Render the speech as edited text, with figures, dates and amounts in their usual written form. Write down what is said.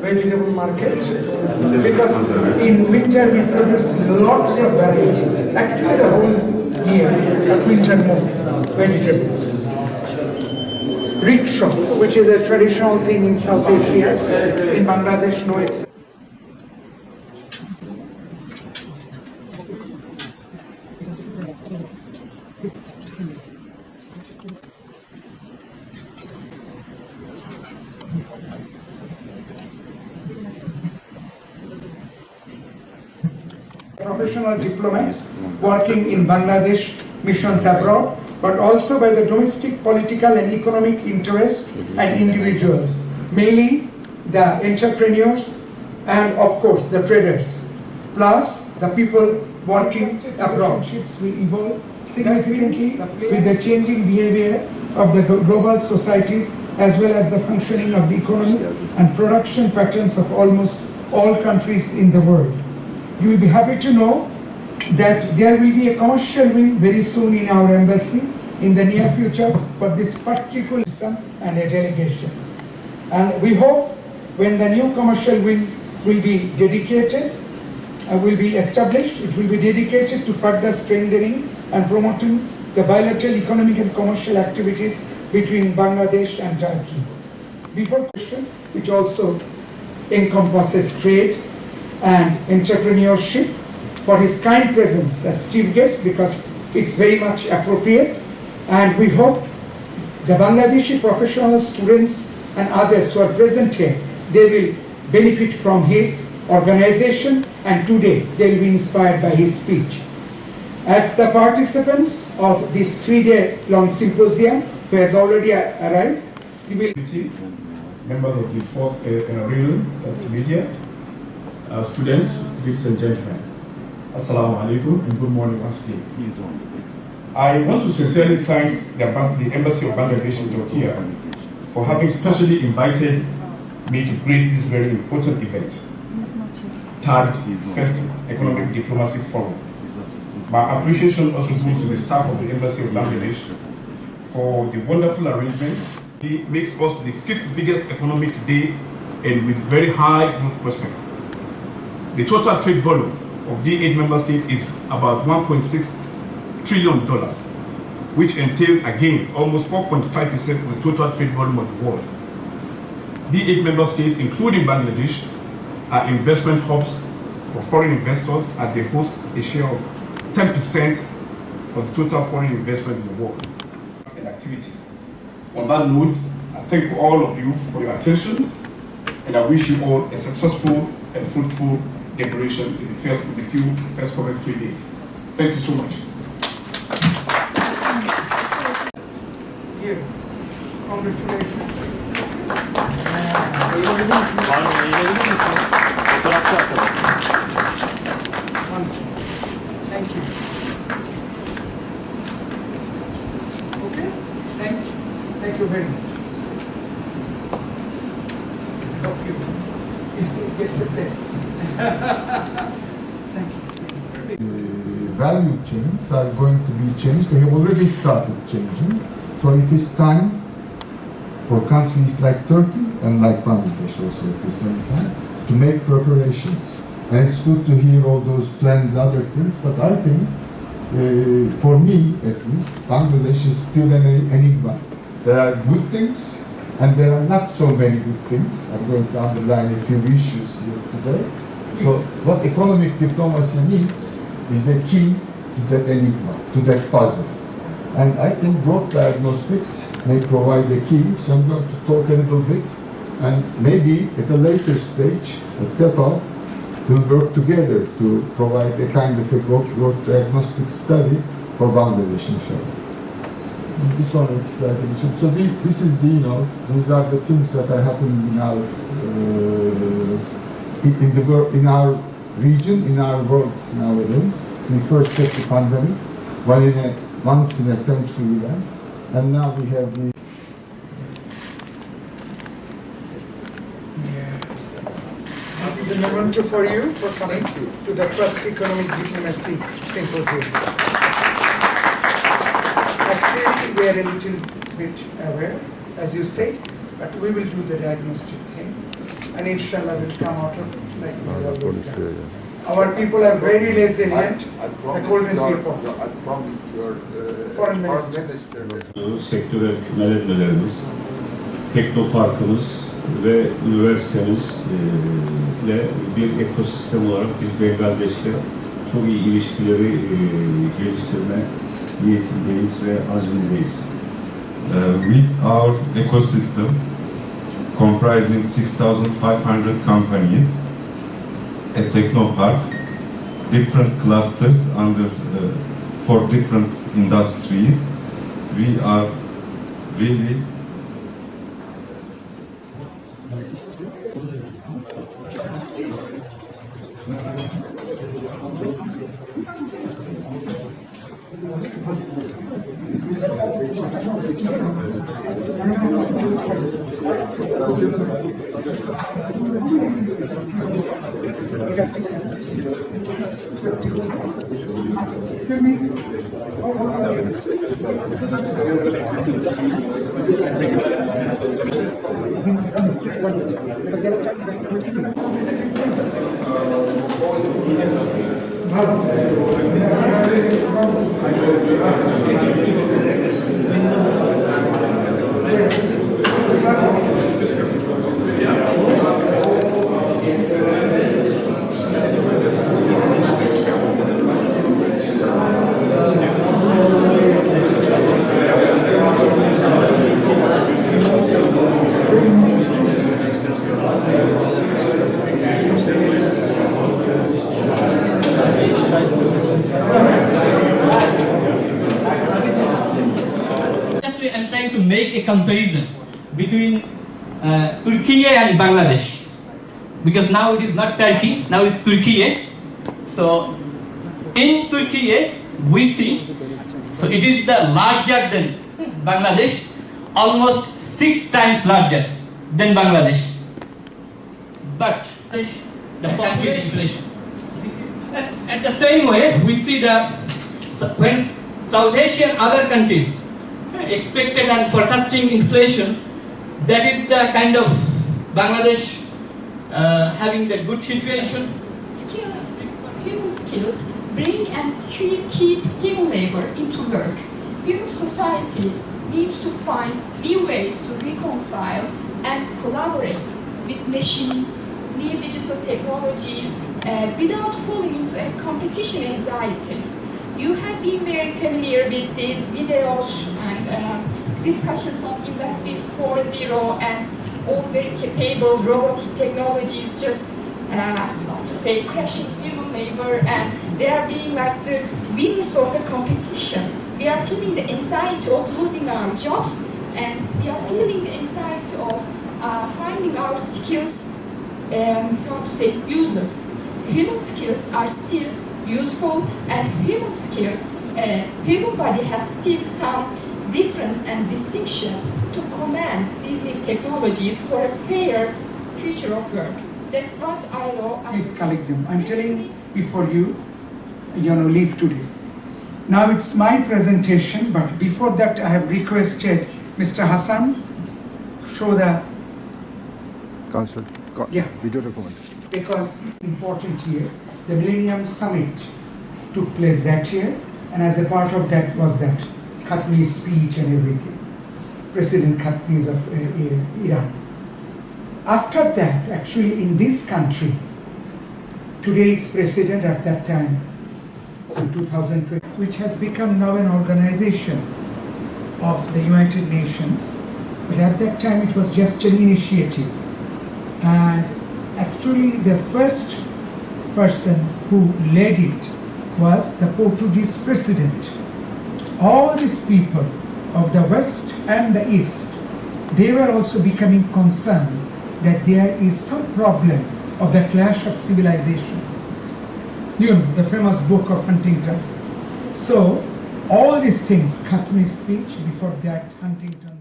Vegetable market, because in winter we produce lots of variety. Actually the whole year, but winter more vegetables. Rickshaw, which is a traditional thing in South Asia, in Bangladesh no exception. Professional diplomats working in Bangladesh missions abroad, but also by the domestic political and economic interests and individuals, mainly the entrepreneurs and of course the traders, plus the people working abroad. Will evolve significantly with the changing behavior of the global societies as well as the functioning of the economy and production patterns of almost all countries in the world. You will be happy to know that there will be a commercial wing very soon in our embassy in the near future for this particular son and a delegation. And we hope when the new commercial wing will be dedicated, will be established, it will be dedicated to further strengthening and promoting the bilateral economic and commercial activities between Bangladesh and Turkey. Before question, which also encompasses trade and entrepreneurship, for his kind presence as chief guest, because it's very much appropriate, and we hope the Bangladeshi professional students and others who are present here, they will benefit from his organization, and today they will be inspired by his speech. As the participants of this 3-day long symposium who has already arrived, you will members of the fourth real media, students, ladies and gentlemen, Assalamu alaikum and good morning once again. I want to sincerely thank the Embassy of Bangladesh in Turkey for having specially invited me to grace this very important event, tagged First Economic Diplomacy Forum. My appreciation also goes to the staff of the Embassy of Bangladesh for the wonderful arrangements. It makes us the 5th biggest economy today and with very high growth prospects. The total trade volume of the 8 member states is about $1.6 trillion, which entails again almost 4.5% of the total trade volume of the world. The 8 member states, including Bangladesh, are investment hubs for foreign investors as they host a share of 10% of the total foreign investment in the world and activities. On that note, I thank all of you for your attention, and I wish you all a successful and fruitful deliberation in the first coming 3 days. Thank you so much. here. Congratulations. Thank you. Okay? Thank you very much. Hope you gets a place. Thank you. Value chains are going to be changed. They have already started changing. So it is time for countries like Turkey and like Bangladesh also at the same time to make preparations. And it's good to hear all those plans, other things, but I think, for me at least, Bangladesh is still an enigma. There are good things, and there are not so many good things. I'm going to underline a few issues here today. So what economic diplomacy needs is a key to that enigma, to that puzzle. And I think growth diagnostics may provide a key, so I'm going to talk a little bit, and maybe at a later stage, at TEPA, we'll work together to provide a kind of a growth diagnostic study for Bangladesh, inshallah. So this is the, these are the things that are happening in our in our region, in our world nowadays. We first had the pandemic, once in a century event, and now we have the This is a memento for you for coming to the Trust Economic Diplomacy Symposium. Actually, we are a little bit aware, as you say, but we will do the diagnostic thing, and inshallah will come out of it like we always do. Our people are very resilient, the golden people. I promised your Foreign Minister. Sektörel kümelenmelerimiz, teknoparkımız ve üniversitemiz ile bir ekosistem olarak biz Bangladeş'te çok iyi ilişkileri geliştirme niyetindeyiz ve azmindeyiz. With our ecosystem comprising 6,500 companies, a technopark, different clusters under for different industries, we are really I'm trying to make a comparison between Turkey and Bangladesh, because now it is not Turkey, now it's Turkey. So in Turkey we see, so it is the larger than Bangladesh, almost 6 times larger than Bangladesh. But the country's inflation. And at the same way, we see when South Asian other countries expected and forecasting inflation, that is the kind of Bangladesh having the good situation. Skills, human skills, bring and keep human labor into work. Human society needs to find new ways to reconcile and collaborate with machines, new digital technologies, without falling into a competition anxiety. You have been very familiar with these videos and discussions on Industry 4.0 and all very capable robotic technologies just, how to say, crashing human labor, and they are being like the winners of a competition. We are feeling the anxiety of losing our jobs, and we are feeling the anxiety of finding our skills, how to say, useless. Human skills are still useful, and human skills, human body has still some difference and distinction to command these new technologies for a fair future of work. That's what ILO... Please collect them. I'm telling before you leave today. Now it's my presentation, but before that I have requested Mr. Hassan show the video document. Because important year, the Millennium Summit took place that year, and as a part of that was that Khatmi's speech and everything, President Khatmi's of Iran. After that, actually in this country, today's president at that time, in 2020, which has become now an organization of the United Nations, but at that time it was just an initiative. And actually the first person who led it was the Portuguese president. All these people of the West and the East, they were also becoming concerned that there is some problem of the clash of civilization. You know, the famous book of Huntington. So, all these things, Khatmi's speech, before that, Huntington.